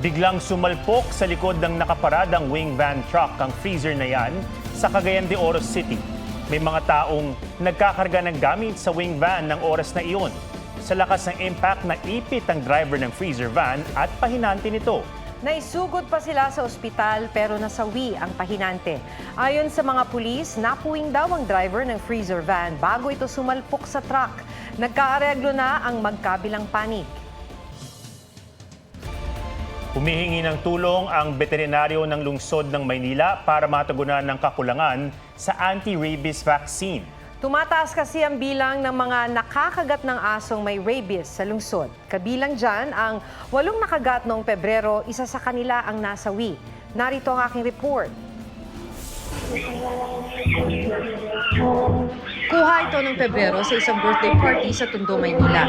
Biglang sumalpok sa likod ng nakaparadang wing van truck ang freezer na yan sa Cagayan de Oro City. May mga taong nagkakarga ng gamit sa wing van ng oras na iyon. Sa lakas ng impact, naipit ang driver ng freezer van at pahinante nito. Naisugod pa sila sa ospital pero nasawi ang pahinante. Ayon sa mga pulis, napuwing daw ang driver ng freezer van bago ito sumalpok sa truck. Nagkaareglo na ang magkabilang panig. Humihingi ng tulong ang veterinaryo ng lungsod ng Maynila para matugunan ng kakulangan sa anti-rabies vaccine. Tumataas kasi ang bilang ng mga nakakagat ng asong may rabies sa lungsod. Kabilang dyan ang 8 nakagat noong Pebrero, isa sa kanila ang nasawi. Narito ang aking report. Kuha ito noong Pebrero sa isang birthday party sa Tondo, Maynila.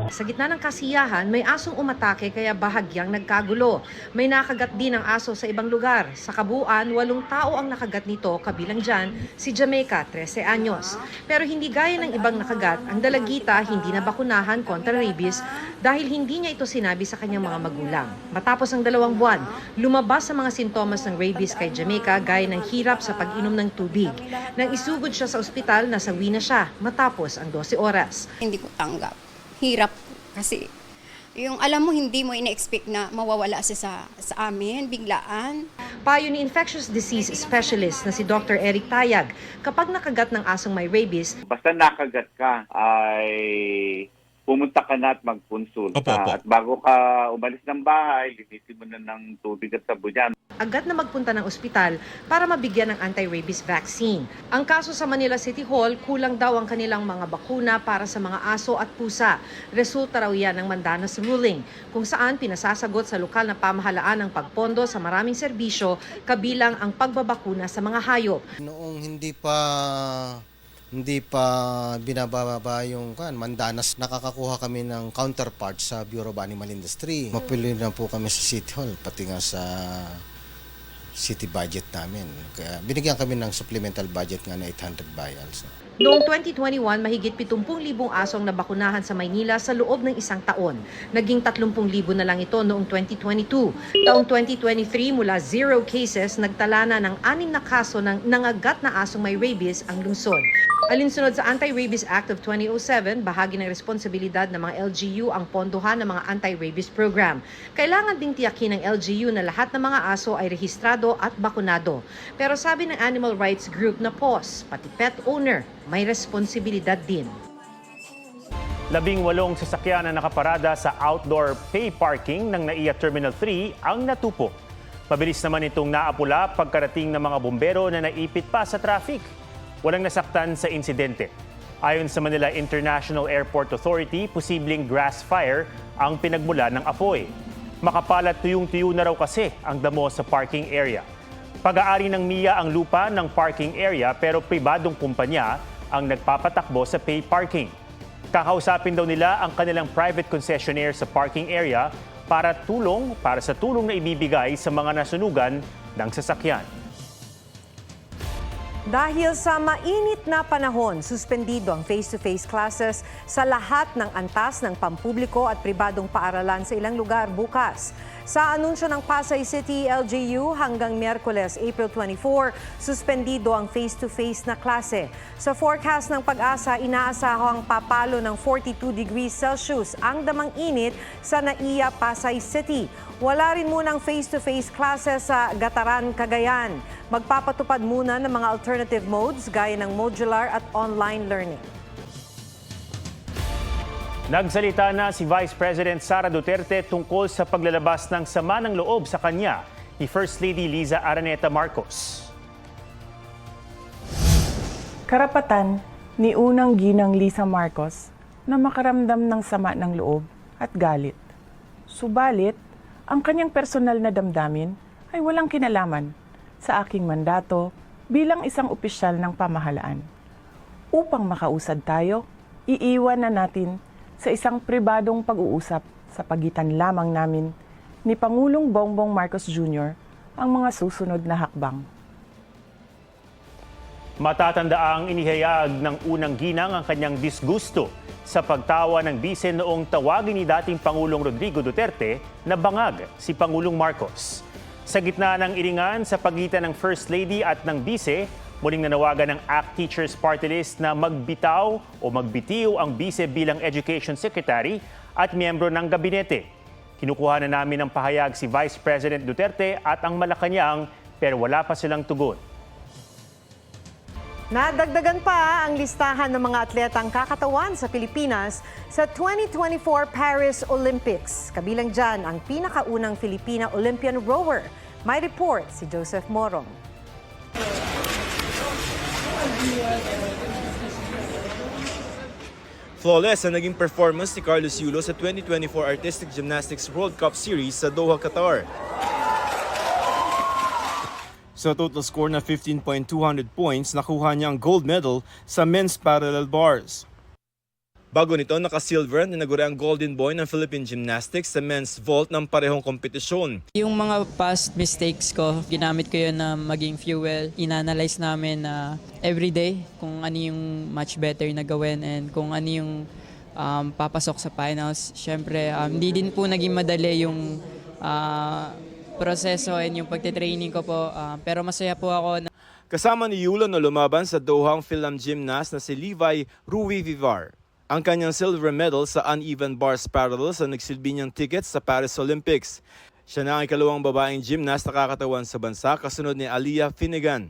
Sa gitna ng kasiyahan, may asong umatake kaya bahagyang nagkagulo. May nakagat din ang aso sa ibang lugar. Sa kabuuan, 8 tao ang nakagat nito, kabilang dyan si Jamaica, 13 anyos. Pero hindi gaya ng ibang nakagat, ang dalagita hindi na bakunahan kontra rabies dahil hindi niya ito sinabi sa kanyang mga magulang. Matapos ang 2 buwan, lumabas sa mga sintomas ng rabies kay Jamaica gaya ng hirap sa pag-inom ng tubig. Nang isugod siya sa ospital, nasawi na siya matapos ang 12 oras. Hindi ko tanggap. Hirap kasi yung alam mo hindi mo ina-expect na mawawala siya sa amin biglaan. Payo ni infectious disease specialist na si Dr. Eric Tayag, kapag nakagat ng asong may rabies, Basta nakagat ka ay pumunta ka na at magkonsulta. Opo. At bago ka umalis ng bahay, linisin mo na ng tubig at sabon yan. agad na magpunta ng ospital para mabigyan ng anti-rabies vaccine. Ang kaso sa Manila City Hall, kulang daw ang kanilang mga bakuna para sa mga aso at pusa. Resulta raw yan ng Mandanas ruling, kung saan pinasasagot sa lokal na pamahalaan ang pagpondo sa maraming serbisyo, kabilang ang pagbabakuna sa mga hayop. Noong hindi pa binababa yung Mandanas, nakakakuha kami ng counterpart sa Bureau of Animal Industry. Mapili na po kami sa City Hall, pati nga sa city budget namin. Kaya binigyan kami ng supplemental budget nga na 800 vials. Noong 2021, mahigit 70,000 asong nabakunahan sa Maynila sa loob ng isang taon. Naging 30,000 na lang ito noong 2022. Taong 2023, mula 0 cases, nagtala na ng 6 na kaso ng nangagat na asong may rabies ang lungsod. Alinsunod sa Anti-Rabies Act of 2007, bahagi ng responsibilidad ng mga LGU ang pondohan ng mga anti-rabies program. Kailangan ding tiyakin ng LGU na lahat ng mga aso ay rehistrado at bakunado. Pero sabi ng animal rights group na PAWS, pati pet owner, may responsibilidad din. 18 sasakyan na nakaparada sa outdoor pay parking ng NAIA Terminal 3 ang natupo. Mabilis naman itong naapula pagkarating ng mga bumbero na naipit pa sa traffic. Walang nasaktan sa insidente. Ayon sa Manila International Airport Authority, posibleng grass fire ang pinagmula ng apoy. Makapalat tuyong-tuyo na raw kasi ang damo sa parking area. Pag-aari ng MIA ang lupa ng parking area pero pribadong kumpanya ang nagpapatakbo sa pay parking. Kakausapin daw nila ang kanilang private concessionaire sa parking area para sa tulong na ibibigay sa mga nasunugan ng sasakyan. Dahil sa mainit na panahon, suspendido ang face-to-face classes sa lahat ng antas ng pampubliko at pribadong paaralan sa ilang lugar bukas. Sa anunsyo ng Pasay City LGU, hanggang Miyerkules, April 24, suspendido ang face-to-face na klase. Sa forecast ng Pag-asa, inaasahang papalo ng 42 degrees Celsius ang damang init sa NAIA Pasay City. Wala rin munang face-to-face classes sa Gataran, Cagayan. Magpapatupad muna ng mga alternative modes gaya ng modular at online learning. Nagsalita na si Vice President Sara Duterte tungkol sa paglalabas ng sama ng loob sa kanya ni First Lady Liza Araneta Marcos. Karapatan ni unang ginang Liza Marcos na makaramdam ng sama ng loob at galit. Subalit, ang kanyang personal na damdamin ay walang kinalaman sa aking mandato bilang isang opisyal ng pamahalaan. Upang makausad tayo, iiwan na natin sa isang pribadong pag-uusap sa pagitan lamang namin ni Pangulong Bongbong Marcos Jr. ang mga susunod na hakbang. Matatandaang inihayag ng unang ginang ang kanyang disgusto sa pagtawa ng bise noong tawagin ni dating Pangulong Rodrigo Duterte na bangag si Pangulong Marcos. Sa gitna ng iringan sa pagitan ng First Lady at ng bise, muling nanawagan ng ACT Teachers Party List na magbitaw o magbitiw ang bise bilang Education Secretary at miyembro ng gabinete. Kinukuha na namin ng pahayag si Vice President Duterte at ang Malacanang pero wala pa silang tugon. Nadagdagan pa ang listahan ng mga atletang kakatawan sa Pilipinas sa 2024 Paris Olympics. Kabilang dyan ang pinakaunang Filipina Olympian rower. May report si Joseph Morong. Flawless ang naging performance ni Carlos Yulo sa 2024 Artistic Gymnastics World Cup Series sa Doha, Qatar. Sa total score na 15.200 points, nakuha niya ang gold medal sa men's parallel bars. Bago nito, naka-silver na naguri ang golden boy ng Philippine Gymnastics sa men's vault ng parehong kompetisyon. Yung mga past mistakes ko, ginamit ko yun na maging fuel. Inanalyze namin na everyday kung ano yung much better na gawin and kung ano yung papasok sa finals. Siyempre, hindi din po naging madali yung proseso and yung pagtitraining ko po. Pero masaya po ako. Kasama ni Yulo na lumaban sa Doha ang Philippine gymnast na si Levi Rui Vivar. Ang kanyang silver medal sa uneven bars parallels ang nagsilbi niyang tickets sa Paris Olympics. Siya na ang ikalawang babaeng gymnast na kakatawan sa bansa kasunod ni Aliyah Finnegan.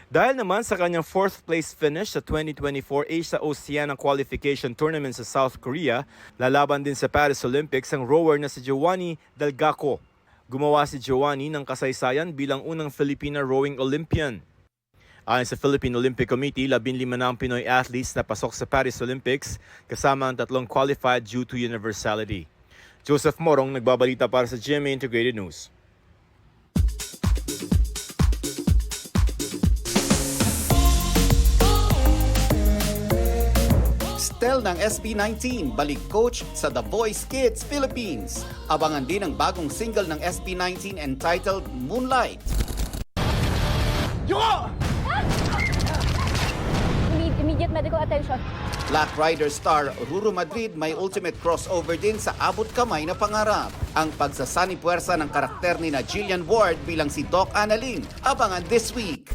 Dahil naman sa kanyang 4th place finish sa 2024 Asia Oceania Qualification Tournament sa South Korea, lalaban din sa Paris Olympics ang rower na si Giovanni Delgaco. Gumawa si Giovanni ng kasaysayan bilang unang Filipina rowing Olympian. Ayon sa Philippine Olympic Committee, 15 na ang Pinoy athletes na pasok sa Paris Olympics kasama ang 3 qualified due to universality. Joseph Morong nagbabalita para sa GMA Integrated News. Stel ng SB19, balik coach sa The Voice Kids Philippines. Abangan din ang bagong single ng SB19 entitled Moonlight. Immediate medical attention. Black Rider star Ruru Madrid may ultimate crossover din sa abot kamay na pangarap. Ang pagsasani puwersa ng karakter ni na Jillian Ward bilang si Doc Annalyn. Abangan this week.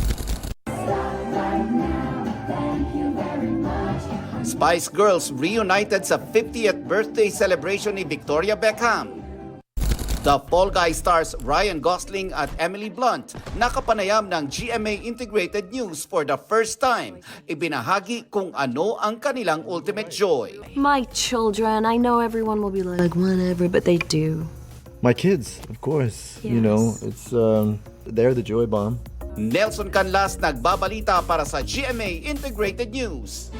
Spice Girls reunited sa 50th birthday celebration ni Victoria Beckham. The Fall Guy stars Ryan Gosling at Emily Blunt nakapanayam ng GMA Integrated News for the first time. Ibinahagi kung ano ang kanilang ultimate joy. My children, I know everyone will be like, whatever, but they do. My kids, of course. You know, it's they're the joy bomb. Nelson Canlas nagbabalita para sa GMA Integrated News.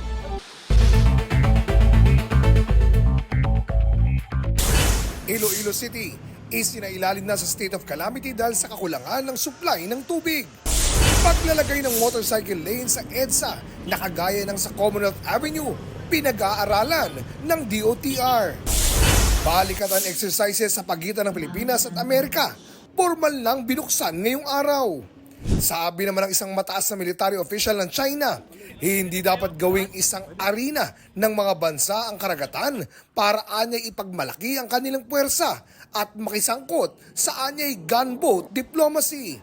Iloilo City, isinailalim na sa state of calamity dahil sa kakulangan ng supply ng tubig. Paglalagay ng motorcycle lane sa EDSA na kagaya ng sa Commonwealth Avenue, pinag-aaralan ng DOTR. Balikatan exercises sa pagitan ng Pilipinas at Amerika, formal lang binuksan ngayong araw. Sabi naman ng isang mataas na military official ng China, hindi dapat gawing isang arena ng mga bansa ang karagatan para anyay ipagmalaki ang kanilang puwersa at makisangkot sa anyay gunboat diplomacy.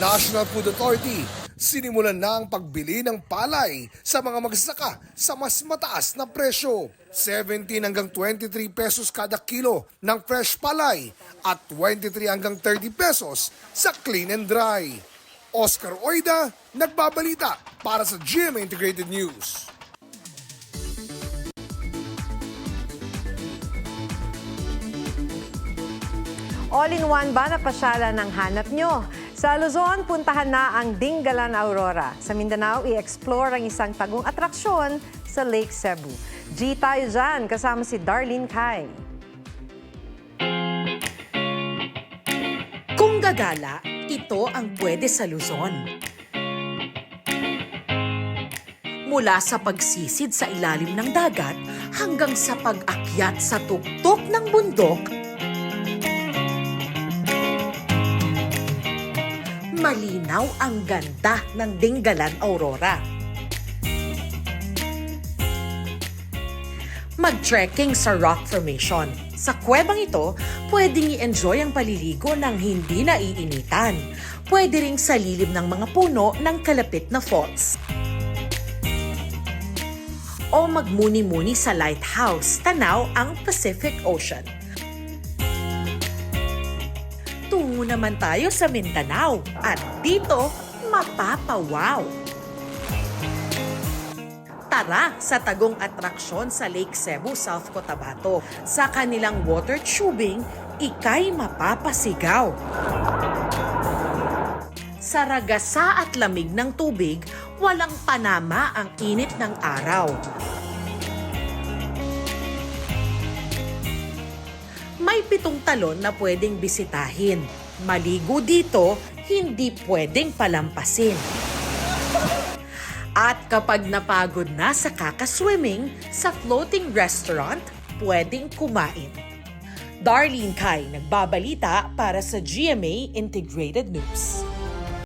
National Food Authority, sinimulan na ang pagbili ng palay sa mga magsasaka sa mas mataas na presyo. 17 hanggang 23 pesos kada kilo ng fresh palay at 23 hanggang 30 pesos sa clean and dry. Oscar Oida, nagbabalita para sa GMA Integrated News. All-in-one ba na pasyalan ng hanap nyo? Sa Luzon, puntahan na ang Dingalan Aurora. Sa Mindanao, i-explore ang isang tagong atraksyon sa Lake Cebu. G tayo dyan, kasama si Darlene Kai. Kung gagala, ito ang pwede sa Luzon. Mula sa pagsisid sa ilalim ng dagat hanggang sa pag-akyat sa tuktok ng bundok, malinaw ang ganda ng Dingalan Aurora. Mag-trekking sa rock formation. Sa kuwebang ito, pwedeng i-enjoy ang paliligo ng hindi naiinitan. Pwede ring sa lilim ng mga puno ng kalapit na falls. O magmuni-muni sa lighthouse, tanaw ang Pacific Ocean. Tungo naman tayo sa Mindanao at dito, mapapawaw. Tara sa tagong atraksyon sa Lake Cebu, South Cotabato. Sa kanilang water tubing, ika'y mapapasigaw. Sa ragasa at lamig ng tubig, walang panama ang init ng araw. May 7 talon na pwedeng bisitahin. Maligo dito, hindi pwedeng palampasin. At kapag napagod na sa kakaswimming, sa floating restaurant, pwedeng kumain. Darlene Kai, nagbabalita para sa GMA Integrated News.